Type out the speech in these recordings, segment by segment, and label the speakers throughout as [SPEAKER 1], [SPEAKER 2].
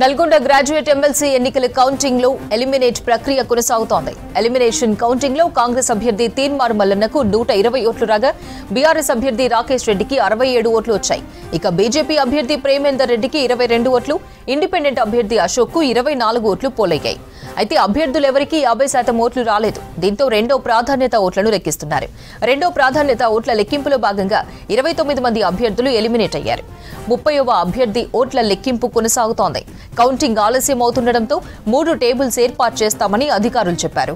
[SPEAKER 1] Nalgonda graduate MLC ఎన్నికల counting లో eliminate ప్రక్రియ కొనసాగుతోంది. ఎలిమినేషన్ కౌంటింగ్ లో కాంగ్రెస్ అభ్యర్థి తీన్మార్ మల్లన్నకు 120 ఓట్లు రాగా బీఆర్ఎస్ అభ్యర్థి రాకేష్ రెడ్డికి 67 ఓట్లు వచ్చాయి. ఇక బీజేపీ అభ్యర్థి ప్రేమేందర్ రెడ్డికి 22 ఓట్లు, ఇండిపెండెంట్ అభ్యర్థి అశోక్ కు 24 ఓట్లు పోలయ్యాయి. అయితే అభ్యర్థులెవరికీ 50% ఓట్లు రాలేదు. దీంతో రెండో ప్రాధాన్యత ఓట్లను లెక్కిస్తున్నారు. రెండో ప్రాధాన్యత ఓట్ల లెక్కింపులో భాగంగా 29 మంది అభ్యర్థులు ఎలిమినేట్ అయ్యారు. 30వ అభ్యర్థి ఓట్ల లెక్కింపు కొనసాగుతోంది. కౌంటింగ్ ఆలస్యం అవుతుండటంతో 3 టేబుల్స్ ఏర్పాటు చేస్తామని అధికారులు చెప్పారు.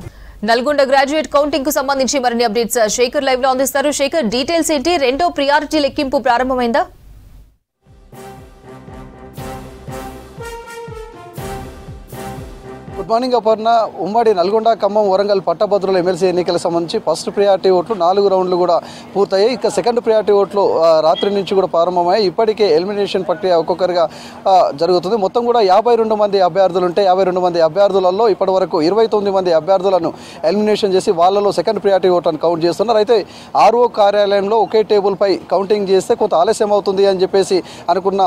[SPEAKER 1] నల్గొండ గ్రాడ్యుయేట్ కౌంటింగ్ కు సంబంధించి మరిన్ని అప్డేట్స్ శేఖర్ లైవ్ లో అందిస్తారు. శేఖర్, డీటెయిల్స్ ఏంటి? రెండో ప్రియారిటీ లెక్కింపు ప్రారంభమైందా?
[SPEAKER 2] Good morning Aparna. ఉమ్మడి నల్గొండ, ఖమ్మం, వరంగల్ పట్టభద్రుల ఎమ్మెల్సీ ఎన్నికలకు సంబంధించి ఫస్ట్ ప్రియారిటీ ఓట్లు 4 రౌండ్లు కూడా పూర్తయ్యాయి. ఇక సెకండ్ ప్రియారిటీ ఓట్లు రాత్రి నుంచి కూడా ప్రారంభమయ్యాయి. ఇప్పటికే ఎలిమినేషన్ ప్రక్రియ ఒక్కొక్కరిగా జరుగుతుంది. మొత్తం కూడా 52 మంది అభ్యర్థులు ఉంటే 52 మంది అభ్యర్థులలో ఇప్పటి వరకు 29 మంది అభ్యర్థులను ఎలిమినేషన్ చేసి వాళ్ళలో సెకండ్ ప్రియారిటీ ఓట్లను కౌంట్ చేస్తున్నారు. అయితే ఆర్ఓ కార్యాలయంలో ఒకే టేబుల్ పై కౌంటింగ్ చేస్తే కొంత ఆలస్యం అవుతుంది అని చెప్పేసి అనుకున్న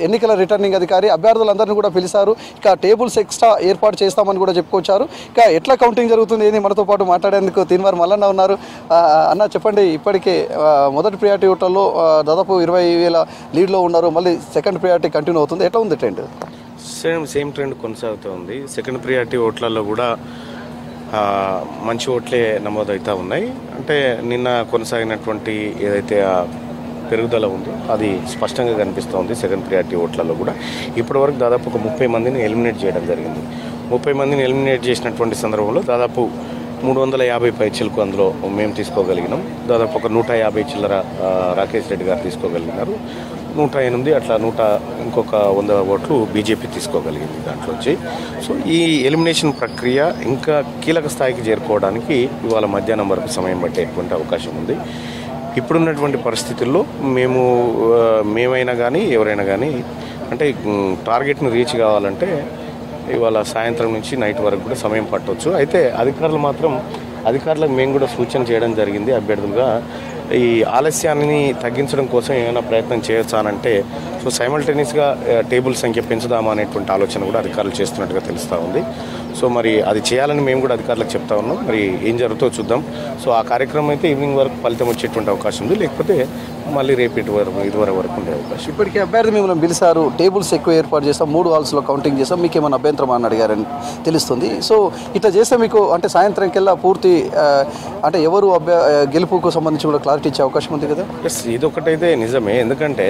[SPEAKER 2] ఎన్నికల రిటర్నింగ్ అధికారి అభ్యర్థులందరినీ కూడా పిలిచారు. ఇక టేబుల్స్ ఎక్స్ట్రా ఏర్పాటు చేస్తామని కూడా చెప్పుకొచ్చారు. ఇక ఎట్లా కౌంటింగ్ జరుగుతుంది ఏంది మనతో పాటు మాట్లాడేందుకు తీన్మార్ మల్లన్న ఉన్నారు. అన్న, చెప్పండి, ఇప్పటికే మొదటి ప్రియారిటీ ఓట్లలో దాదాపు 20,000 లీడ్లో ఉన్నారు. మళ్ళీ సెకండ్ ప్రియారిటీ కంటిన్యూ అవుతుంది. ఎట్లా ఉంది ట్రెండ్?
[SPEAKER 3] సేమ్ ట్రెండ్ కొనసాగుతుంది. సెకండ్ ప్రియారిటీ ఓట్లలో కూడా మంచి ఓట్లే నమోదవుతూ ఉన్నాయి. అంటే నిన్న కొనసాగినటువంటి ఏదైతే పెరుగుదల ఉందో అది స్పష్టంగా కనిపిస్తోంది. సెకండ్ ప్రియారిటీ ఓట్లలో కూడా ఇప్పటివరకు దాదాపు ఒక 30 మందిని ఎలిమినేట్ చేయడం జరిగింది. 30 మందిని ఎలిమినేట్ చేసినటువంటి సందర్భంలో దాదాపు 350 పైచలకు అందులో మేము తీసుకోగలిగినాం. దాదాపు ఒక 150 చిల్లర రాకేష్ రెడ్డి గారు తీసుకోగలిగినారు. 108 అట్లా ఇంకొక 100 ఓట్లు బీజేపీ తీసుకోగలిగింది దాంట్లో వచ్చి. సో ఈ ఎలిమినేషన్ ప్రక్రియ ఇంకా కీలక స్థాయికి చేరుకోవడానికి ఇవాళ మధ్యాహ్నం వరకు సమయం పట్టేటువంటి అవకాశం ఉంది. ఇప్పుడున్నటువంటి పరిస్థితుల్లో మేమైనా కానీ ఎవరైనా కానీ అంటే టార్గెట్ని రీచ్ కావాలంటే ఇవాళ సాయంత్రం నుంచి నైట్ వరకు కూడా సమయం పట్టవచ్చు. అయితే అధికారులకు మేము కూడా సూచన చేయడం జరిగింది. అభ్యర్థులుగా ఈ ఆలస్యాన్ని తగ్గించడం కోసం ఏమైనా ప్రయత్నం చేయొచ్చా అంటే సో సైమల్టేనియస్గా టేబుల్ సంఖ్య పెంచుదామా అనేటువంటి ఆలోచన కూడా అధికారులు చేస్తున్నట్టుగా తెలుస్తూ ఉంది. సో మరి అది చేయాలని మేము కూడా అధికారులకు చెప్తా ఉన్నాం. మరి ఏం జరుగుతుందో చూద్దాం. సో ఆ కార్యక్రమం అయితే ఈవినింగ్ వరకు ఫలితం వచ్చేటువంటి అవకాశం ఉంది. లేకపోతే మళ్ళీ రేపు ఇదివరకు వరకు ఉండే అవకాశం.
[SPEAKER 2] ఇప్పటికీ అభ్యర్థి మిమ్మల్ని పిలిచారు, టేబుల్స్ ఎక్కువ ఏర్పాటు చేస్తాం, 3 హాల్స్లో కౌంటింగ్ చేస్తాం, మీకు ఏమైనా అభ్యంతరం అని అడిగారని తెలుస్తుంది. సో ఇట్లా చేస్తే మీకు అంటే సాయంత్రం కల్లా పూర్తి అంటే ఎవరు గెలుపుకు సంబంధించి కూడా క్లారిటీ ఇచ్చే అవకాశం ఉంది కదా?
[SPEAKER 3] ఎస్, ఇదొకటైతే నిజమే. ఎందుకంటే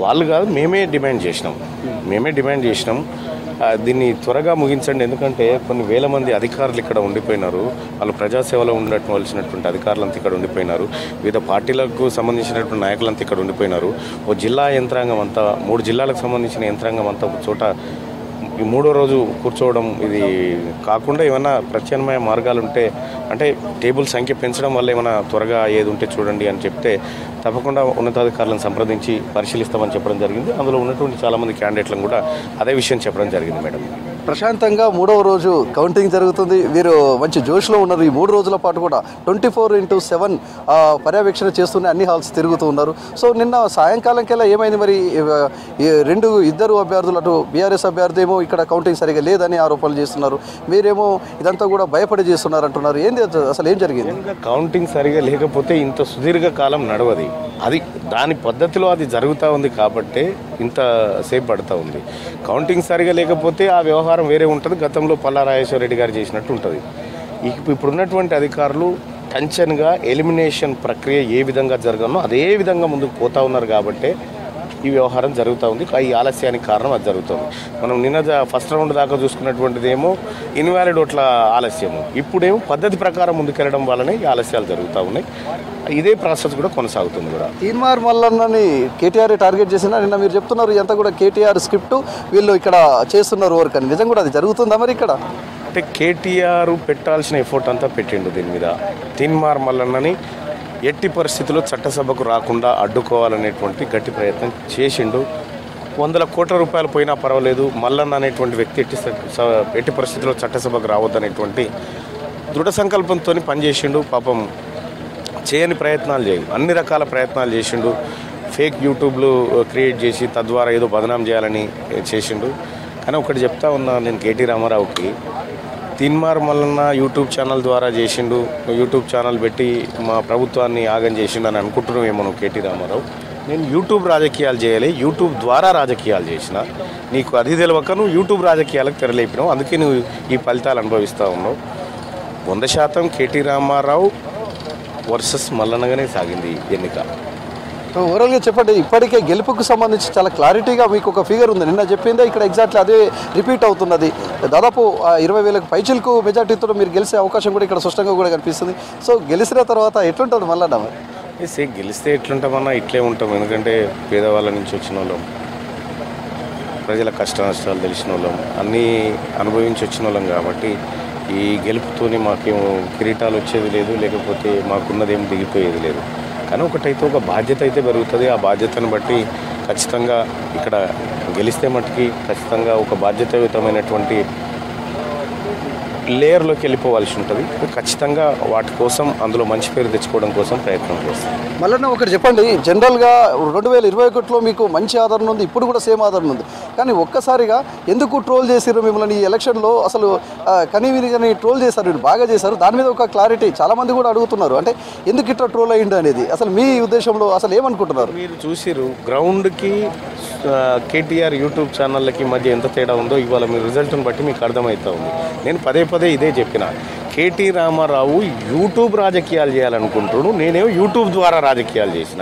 [SPEAKER 3] వాళ్ళు కాదు, మేమే డిమాండ్ చేసినాం దీన్ని త్వరగా ముగించండి. ఎందుకంటే కొన్ని వేల మంది అధికారులు ఇక్కడ ఉండిపోయినారు. వాళ్ళు ప్రజాసేవలో ఉండవలసినటువంటి అధికారులంతా ఇక్కడ ఉండిపోయినారు. వివిధ పార్టీలకు సంబంధించినటువంటి నాయకులంతా ఇక్కడ ఉండిపోయినారు. ఓ జిల్లా యంత్రాంగం అంతా 3 జిల్లాలకు సంబంధించిన యంత్రాంగం అంతా ఒక చోట ఈ 3వ రోజు కూర్చోవడం, ఇది కాకుండా ఏమైనా ప్రత్యామ్నాయ మార్గాలు ఉంటే అంటే టేబుల్ సంఖ్య పెంచడం వల్ల ఏమైనా త్వరగా ఏది ఉంటే చూడండి అని చెప్తే తప్పకుండా ఉన్నతాధికారులను సంప్రదించి పరిశీలిస్తామని చెప్పడం జరిగింది. అందులో ఉన్నటువంటి చాలామంది క్యాండిడేట్లను కూడా అదే విషయం చెప్పడం జరిగింది. మేడం,
[SPEAKER 2] ప్రశాంతంగా 3వ రోజు కౌంటింగ్ జరుగుతుంది. వీరు మంచి జోష్లో ఉన్నారు. ఈ 3 రోజుల పాటు కూడా 24/7 పర్యవేక్షణ చేస్తూనే అన్ని హాల్స్ తిరుగుతూ ఉన్నారు. సో నిన్న సాయంకాలం కల్లా ఏమైంది మరి? ఇద్దరు అభ్యర్థులు, అటు బీఆర్ఎస్ అభ్యర్థి ఏమో ఇక్కడ కౌంటింగ్ సరిగా లేదని ఆరోపణలు చేస్తున్నారు, మీరేమో ఇదంతా కూడా భయపడి చేస్తున్నారు అంటున్నారు. ఏంది అసలు ఏం జరిగింది?
[SPEAKER 3] కౌంటింగ్ సరిగా లేకపోతే ఇంత సుదీర్ఘ కాలం నడవది. అది దాని పద్ధతిలో అది జరుగుతూ ఉంది కాబట్టి ఇంత సేపు పడుతూ ఉంది. కౌంటింగ్ సరిగా లేకపోతే ఆ వ్యవహారం వేరే ఉంటుంది. గతంలో పల్లా రాజేశ్వర రెడ్డి గారు చేసినట్టు ఉంటుంది. ఇప్పుడున్నటువంటి అధికారులు టెన్షన్గా ఎలిమినేషన్ ప్రక్రియ ఏ విధంగా జరగాలో అదే విధంగా ముందుకు పోతూ ఉన్నారు కాబట్టి ఈ వ్యవహారం జరుగుతూ ఉంది. ఈ ఆలస్యానికి కారణం అది జరుగుతుంది. మనం నిన్న ఫస్ట్ రౌండ్ దాకా చూసుకున్నటువంటిది ఏమో ఇన్వాలిడ్ ఓట్ల ఆలస్యము, ఇప్పుడేమో పద్ధతి ప్రకారం ముందుకెళ్ళడం వల్లనే ఈ ఆలస్యాలు జరుగుతూ ఉన్నాయి. ఇదే ప్రాసెస్ కూడా కొనసాగుతుంది. కూడా
[SPEAKER 2] తీన్మార్ మల్లన్నని కేటీఆర్ టార్గెట్ చేసినా నిన్న మీరు చెప్తున్నారు ఇదంతా కూడా కేటీఆర్ స్క్రిప్ట్, వీళ్ళు ఇక్కడ చేస్తున్నారు వర్క్ అని. నిజం కూడా అది జరుగుతుందా మరి ఇక్కడ?
[SPEAKER 3] అంటే కేటీఆర్ పెట్టాల్సిన ఎఫర్ట్ అంతా పెట్టిండు దీని మీద. తీన్మార్ మల్లన్నని ఎట్టి పరిస్థితుల్లో చట్టసభకు రాకుండా అడ్డుకోవాలనేటువంటి గట్టి ప్రయత్నం చేసిండు. 100 కోట్ల రూపాయలు పోయినా పర్వాలేదు, మల్లన్న అనేటువంటి వ్యక్తి ఎట్టి పరిస్థితుల్లో చట్టసభకు రావద్దనేటువంటి దృఢ సంకల్పంతో పనిచేసిండు. పాపం చేయని ప్రయత్నాలు అన్ని రకాల ప్రయత్నాలు చేసిండు. ఫేక్ యూట్యూబ్లు క్రియేట్ చేసి తద్వారా ఏదో బదనాం చేయాలని చేసిండు. కానీ ఒకటి చెప్తా ఉన్నా నేను కేటీ రామారావుకి, తీన్మార్ మల్లన్న యూట్యూబ్ ఛానల్ ద్వారా చేసిండు, యూట్యూబ్ ఛానల్ పెట్టి మా ప్రభుత్వాన్ని ఆగం చేసిండు అని అనుకుంటున్నామేమో నువ్వు కేటీ రామారావు. నేను యూట్యూబ్ రాజకీయాలు చేయాలి, యూట్యూబ్ ద్వారా రాజకీయాలు చేసిన. నీకు అది తెలియక నువ్వు యూట్యూబ్ రాజకీయాలకు తెరలేపినావు. అందుకే నువ్వు ఈ ఫలితాలు అనుభవిస్తూ ఉన్నావు. 100% కేటీ రామారావు వర్సెస్ మల్లన్నగానే సాగింది ఎన్నిక.
[SPEAKER 2] ఓవరాల్గా చెప్పండి, ఇప్పటికే గెలుపుకు సంబంధించి చాలా క్లారిటీగా మీకు ఒక ఫిగర్ ఉంది. నిన్న చెప్పిందే ఇక్కడ ఎగ్జాక్ట్లీ అదే రిపీట్ అవుతున్నది. దాదాపు 20,000 పైచిలకు మెజార్టీతో మీరు గెలిచే అవకాశం కూడా ఇక్కడ స్పష్టంగా కూడా కనిపిస్తుంది. సో గెలిచిన తర్వాత ఎట్లుంటుంది మల్లన్న? మరి
[SPEAKER 3] గెలిస్తే ఎట్లుంటామన్నా ఇట్లే ఉంటాం. ఎందుకంటే పేదవాళ్ళ నుంచి వచ్చిన వాళ్ళం, ప్రజల కష్ట నష్టాలు తెలిసిన వాళ్ళం, అన్నీ అనుభవించి వచ్చిన వాళ్ళం కాబట్టి ఈ గెలుపుతోనే మాకేం కిరీటాలు వచ్చేది లేదు, లేకపోతే మాకున్నదేం దిగిపోయేది లేదు. కానీ ఒకటైతే ఒక బాధ్యత అయితే పెరుగుతుంది. ఆ బాధ్యతను బట్టి ఖచ్చితంగా ఇక్కడ గెలిస్తే మట్టుకి ఖచ్చితంగా ఒక బాధ్యతాయుతమైనటువంటి లేయర్లోకి వెళ్ళిపోవాల్సి ఉంటుంది. ఖచ్చితంగా వాటి కోసం అందులో మంచి పేరు తెచ్చుకోవడం కోసం ప్రయత్నం చేస్తాం.
[SPEAKER 2] మళ్ళీ ఒకటి చెప్పండి, జనరల్గా 2021లో మీకు మంచి ఆదరణ ఉంది, ఇప్పుడు కూడా సేమ్ ఆదరణ ఉంది. కానీ ఒక్కసారిగా ఎందుకు ట్రోల్ చేశారు మిమ్మల్ని ఈ ఎలక్షన్లో? అసలు కనీవిని ట్రోల్ చేశారు, మీరు బాగా చేశారు. దాని మీద ఒక క్లారిటీ చాలామంది కూడా అడుగుతున్నారు. అంటే ఎందుకు ఇట్లా ట్రోల్ అయ్యింది అనేది అసలు మీ ఉద్దేశంలో అసలు ఏమనుకుంటున్నారు?
[SPEAKER 3] మీరు చూసిరు గ్రౌండ్కి కేటీఆర్ యూట్యూబ్ ఛానళ్ళకి మధ్య ఎంత తేడా ఉందో ఇవాళ మీ రిజల్ట్ని బట్టి మీకు అర్థమవుతా ఉంది. నేను పదే ఇదే చెప్పిన, కేటీ రామారావు యూట్యూబ్ రాజకీయాలు చేయాలనుకుంటున్నాడు, నేనేమో యూట్యూబ్ ద్వారా రాజకీయాలు చేసిన.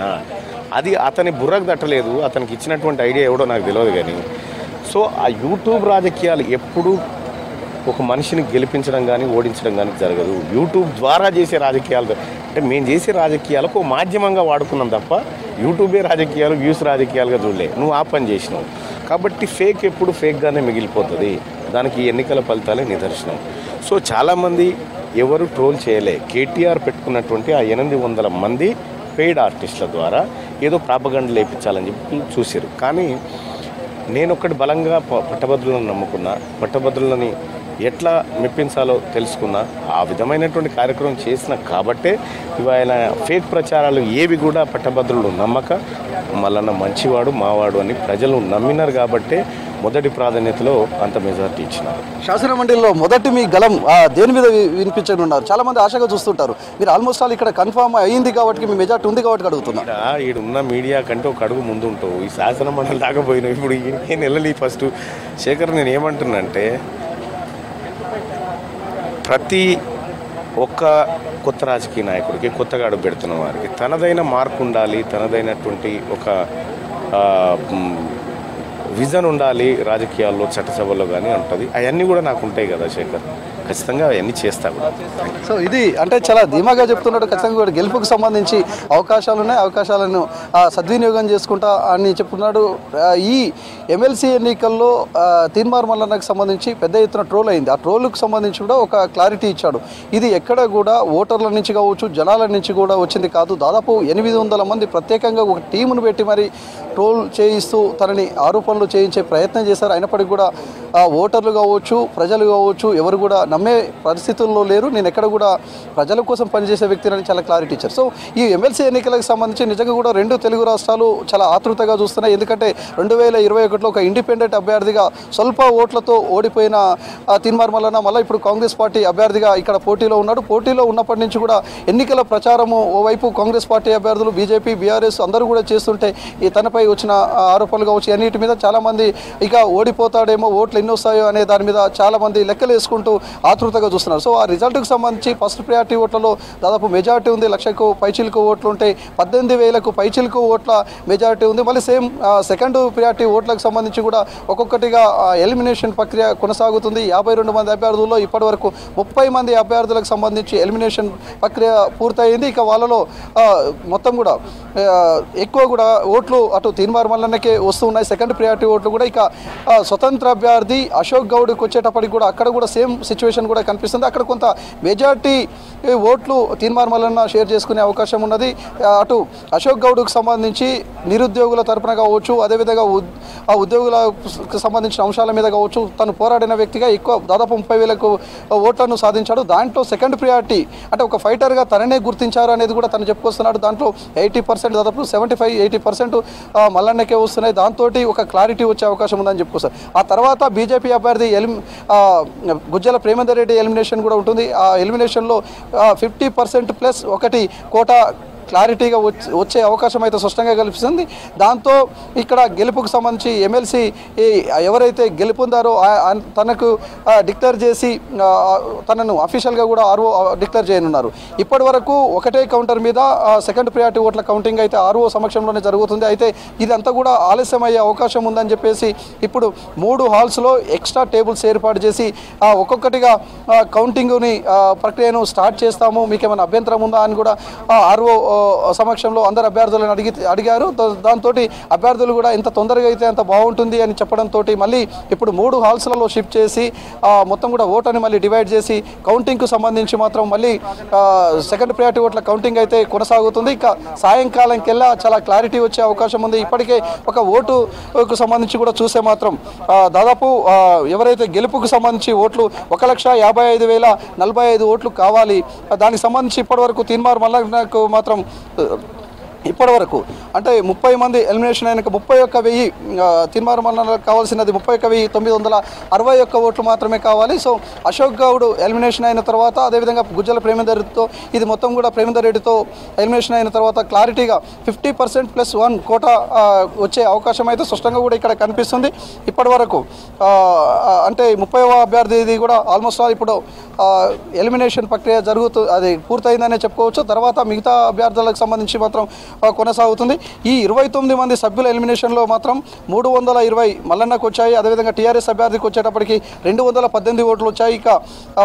[SPEAKER 3] అది అతని బుర్రకు తట్టలేదు. అతనికి ఇచ్చినటువంటి ఐడియా ఎవడో నాకు తెలియదు. కానీ సో ఆ యూట్యూబ్ రాజకీయాలు ఎప్పుడు ఒక మనిషిని గెలిపించడం కానీ ఓడించడం కానీ జరగదు. యూట్యూబ్ ద్వారా చేసే రాజకీయాలు అంటే మేము చేసే రాజకీయాలకు మాధ్యమంగా వాడుకున్నాం తప్ప యూట్యూబే రాజకీయాలు వ్యూస్ రాజకీయాలుగా చూడలే. నువ్వు ఆ పని చేసినావు కాబట్టి ఫేక్ ఎప్పుడు ఫేక్గానే మిగిలిపోతుంది. దానికి ఎన్నికల ఫలితాలే నిదర్శనం. సో చాలామంది ఎవరు ట్రోల్ చేయలే. కేటీఆర్ పెట్టుకున్నటువంటి ఆ 800 మంది పెయిడ్ ఆర్టిస్టుల ద్వారా ఏదో ప్రాపగండ లేపించాలని చెప్పి చూసారు. కానీ నేను ఒకటి బలంగా పట్టభద్రులను నమ్ముకున్నా, పట్టభద్రులని ఎట్లా మెప్పించాలో తెలుసుకున్నా, ఆ విధమైనటువంటి కార్యక్రమం చేసిన కాబట్టే ఇవాళ ఫేక్ ప్రచారాలు ఏవి కూడా పట్టభద్రులు నమ్మక మల్లన్న మంచివాడు మావాడు అని ప్రజలు నమ్మినారు కాబట్టే మొదటి ప్రాధాన్యతలో అంత మెజార్టీ ఇచ్చినారు.
[SPEAKER 2] శాసన మండలిలో మొదటి మీ గలం దేని మీద వినిపించని ఉన్నారు? చాలా మంది ఆశగా చూస్తుంటారు. మీరు ఆల్మోస్ట్ ఆల్ ఇక్కడ కన్ఫర్మ్ అయ్యింది కాబట్టి మీ మెజార్టీ ఉంది కాబట్టి అడుగుతున్నారు.
[SPEAKER 3] ఈడున్న మీడియా కంటే ఒక అడుగు ముందు ఉంటావు. ఈ శాసన మండలి దాకా పోయినావు. ఇప్పుడు నేను వెళ్ళి ఫస్ట్ శేఖర్ నేను ఏమంటున్నానంటే, ప్రతి ఒక్క కొత్త రాజకీయ నాయకుడికి, కొత్తగా అడుగు పెడుతున్న వారికి తనదైన మార్పు ఉండాలి, తనదైనటువంటి ఒక విజన్ ఉండాలి రాజకీయాల్లో, చట్టసభల్లో కానీ ఉంటుంది. అవన్నీ కూడా నాకు ఉంటాయి కదా శేఖర్, ఖచ్చితంగా అవన్నీ చేస్తా కూడా.
[SPEAKER 2] సో ఇది అంటే చాలా ధీమాగా చెప్తున్నాడు. ఖచ్చితంగా కూడా గెలుపుకు సంబంధించి అవకాశాలు ఉన్నాయి, అవకాశాలను సద్వినియోగం చేసుకుంటా అని చెప్తున్నాడు. ఈ ఎమ్మెల్సీ ఎన్నికల్లో తీన్మార్ మల్లన్నకు సంబంధించి పెద్ద ఎత్తున ట్రోల్ అయింది. ఆ ట్రోల్కు సంబంధించి కూడా ఒక క్లారిటీ ఇచ్చాడు. ఇది ఎక్కడ కూడా ఓటర్ల నుంచి కావచ్చు, జనాల నుంచి కూడా వచ్చింది కాదు. దాదాపు 800 మంది ప్రత్యేకంగా ఒక టీమును పెట్టి మరి ట్రోల్ చేయిస్తూ తనని ఆరోపణలు చేయించే ప్రయత్నం చేశారు. అయినప్పటికీ కూడా ఓటర్లు కావచ్చు, ప్రజలు కావచ్చు, ఎవరు కూడా నమ్మే పరిస్థితుల్లో లేరు. నేను ఎక్కడ కూడా ప్రజల కోసం పనిచేసే వ్యక్తిని చాలా క్లారిటీ ఇచ్చారు. సో ఈ ఎమ్మెల్సీ ఎన్నికలకు సంబంధించి నిజంగా కూడా 2 తెలుగు రాష్ట్రాలు చాలా ఆతృతగా చూస్తున్నాయి. ఎందుకంటే 2021లో ఒక ఇండిపెండెంట్ అభ్యర్థిగా స్వల్ప ఓట్లతో ఓడిపోయిన తీన్మార్ మల్లన్న మళ్ళీ ఇప్పుడు కాంగ్రెస్ పార్టీ అభ్యర్థిగా ఇక్కడ పోటీలో ఉన్నాడు. పోటీలో ఉన్నప్పటి నుంచి కూడా ఎన్నికల ప్రచారము ఓవైపు కాంగ్రెస్ పార్టీ అభ్యర్థులు, బీజేపీ, బీఆర్ఎస్ అందరూ కూడా చేస్తుంటే ఈ తనపై వచ్చిన ఆరోపణలు కావచ్చు, అన్నిటి మీద చాలామంది ఇక ఓడిపోతాడేమో, ఓట్లు ఎన్ని వస్తాయో అనే దాని మీద చాలామంది లెక్కలు వేసుకుంటూ ఆతృతగా చూస్తున్నారు. సో ఆ రిజల్ట్కి సంబంధించి ఫస్ట్ ప్రియారిటీ ఓట్లలో దాదాపు మెజార్టీ ఉంది. 1,00,000కు పైచిలకు ఓట్లు ఉంటాయి, 18,000కు పైచిలకు ఓట్ల మెజార్టీ ఉంది. మళ్ళీ సేమ్ సెకండ్ ప్రియారిటీ ఓట్లకు సంబంధించి కూడా ఒక్కొక్కటిగా ఎలిమినేషన్ ప్రక్రియ కొనసాగుతుంది. 52 మంది అభ్యర్థుల్లో ఇప్పటి వరకు 30 మంది అభ్యర్థులకు సంబంధించి ఎలిమినేషన్ ప్రక్రియ పూర్తయింది. ఇక వాళ్ళలో మొత్తం కూడా ఎక్కువ కూడా ఓట్లు అటు తీన్మార్ మల్లన్నకే వస్తూ ఉన్నాయి. సెకండ్ ప్రియారిటీ ఓట్లు కూడా ఇక స్వతంత్ర అభ్యర్థి అభ్యర్థి అశోక్ గౌడ్కి వచ్చేటప్పటికి కూడా అక్కడ కూడా సేమ్ సిచ్యువేషన్ కూడా కనిపిస్తుంది. అక్కడ కొంత మెజార్టీ ఓట్లు తీన్మార్ మల్లన్న షేర్ చేసుకునే అవకాశం ఉన్నది. అటు అశోక్ గౌడ్కు సంబంధించి నిరుద్యోగుల తరపున కావచ్చు, అదేవిధంగా ఆ ఉద్యోగులకు సంబంధించిన అంశాల మీద కావచ్చు తను పోరాడిన వ్యక్తిగా ఎక్కువ దాదాపు 30,000 ఓట్లను సాధించాడు. దాంట్లో సెకండ్ ప్రియారిటీ అంటే ఒక ఫైటర్గా తననే గుర్తించారు అనేది కూడా తను చెప్పుకొస్తున్నాడు. దాంట్లో 80% దాదాపు 75-80% మల్లన్నకే వస్తున్నాయి. దాంతో ఒక క్లారిటీ వచ్చే అవకాశం ఉందని చెప్పుకొస్తారు. ఆ తర్వాత బీజేపీ అభ్యర్థి గుజ్జల ప్రేమేందర్ రెడ్డి ఎలిమినేషన్ కూడా ఉంటుంది. ఆ ఎలిమినేషన్లో 50% ప్లస్ 1 కోటా క్లారిటీగా వచ్చే అవకాశం అయితే స్పష్టంగా కల్పిస్తుంది. దాంతో ఇక్కడ గెలుపుకు సంబంధించి ఎమ్మెల్సీ ఎవరైతే గెలుపొందారో తనకు డిక్లేర్ చేసి తనను అఫీషియల్గా కూడా ఆర్ఓ డిక్లేర్ చేయనున్నారు. ఇప్పటి వరకు ఒకటే కౌంటర్ మీద సెకండ్ ప్రియారిటీ ఓట్ల కౌంటింగ్ అయితే ఆర్ఓ సమక్షంలోనే జరుగుతుంది. అయితే ఇదంతా కూడా ఆలస్యం అయ్యే అవకాశం ఉందని చెప్పేసి ఇప్పుడు 3 హాల్స్లో ఎక్స్ట్రా టేబుల్స్ ఏర్పాటు చేసి ఒక్కొక్కటిగా కౌంటింగ్ని ప్రక్రియను స్టార్ట్ చేస్తాము, మీకు ఏమైనా అభ్యంతరం ఉందా అని కూడా ఆర్ఓ సమక్షంలో అందరు అభ్యర్థులను అడిగారు. దాంతో అభ్యర్థులు కూడా ఎంత తొందరగా అయితే అంత బాగుంటుంది అని చెప్పడంతో మళ్ళీ ఇప్పుడు 3 హాల్స్లలో షిఫ్ట్ చేసి మొత్తం కూడా ఓటుని మళ్ళీ డివైడ్ చేసి కౌంటింగ్కు సంబంధించి మాత్రం మళ్ళీ సెకండ్ ప్రియారిటీ ఓట్ల కౌంటింగ్ అయితే కొనసాగుతుంది. ఇక సాయంకాలంకెల్లా చాలా క్లారిటీ వచ్చే అవకాశం ఉంది. ఇప్పటికే ఒక ఓటుకు సంబంధించి కూడా చూసే మాత్రం దాదాపు ఎవరైతే గెలుపుకు సంబంధించి ఓట్లు 1,55,045 ఓట్లు కావాలి. దానికి సంబంధించి ఇప్పటివరకు తీన్మార్ మల్లన్నకు మాత్రం ఇప్పటి వరకు అంటే 30 మంది ఎలిమినేషన్ అయినాక 31,000 తీన్మార్ మల్లన్నకు కావాల్సినది 31,961 ఓట్లు మాత్రమే కావాలి. సో అశోక్ గౌడ్ ఎలిమినేషన్ అయిన తర్వాత అదేవిధంగా గుజ్జల ప్రేమేందర్ రెడ్డితో ఇది మొత్తం కూడా ప్రేమేందర్ రెడ్డితో ఎలిమినేషన్ అయిన తర్వాత క్లారిటీగా 50% ప్లస్ 1 కోటా వచ్చే అవకాశం అయితే స్పష్టంగా కూడా ఇక్కడ కనిపిస్తుంది. ఇప్పటి వరకు అంటే 30వ అభ్యర్థిది కూడా ఆల్మోస్ట్ ఆల్ ఇప్పుడు ఎలిమినేషన్ ప్రక్రియ అది పూర్తయిందనే చెప్పుకోవచ్చు. తర్వాత మిగతా అభ్యర్థులకు సంబంధించి మాత్రం కొనసాగుతుంది. ఈ 29 మంది సభ్యుల ఎలిమినేషన్లో మాత్రం 320 మల్లన్నకు వచ్చాయి. అదేవిధంగా టీఆర్ఎస్ అభ్యర్థికి వచ్చేటప్పటికి 218 ఓట్లు వచ్చాయి. ఇక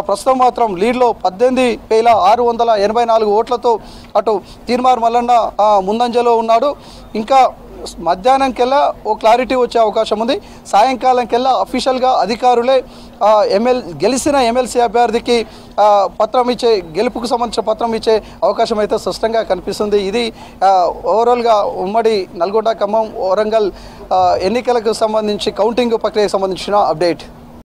[SPEAKER 2] ప్రస్తుతం మాత్రం లీడ్లో 18,684 ఓట్లతో అటు తీన్మార్ మల్లన్న ముందంజలో ఉన్నాడు. ఇంకా మధ్యాహ్నంకెల్లా ఓ క్లారిటీ వచ్చే అవకాశం ఉంది. సాయంకాలంకెల్లా అఫీషియల్గా అధికారులే గెలిచిన ఎమ్మెల్సీ అభ్యర్థికి పత్రం ఇచ్చే గెలుపుకు సంబంధించిన పత్రం ఇచ్చే అవకాశం అయితే స్పష్టంగా కనిపిస్తుంది. ఇది ఓవరాల్గా ఉమ్మడి నల్గొండ, ఖమ్మం, వరంగల్ ఎన్నికలకు సంబంధించి కౌంటింగ్ ప్రక్రియకు సంబంధించిన అప్డేట్.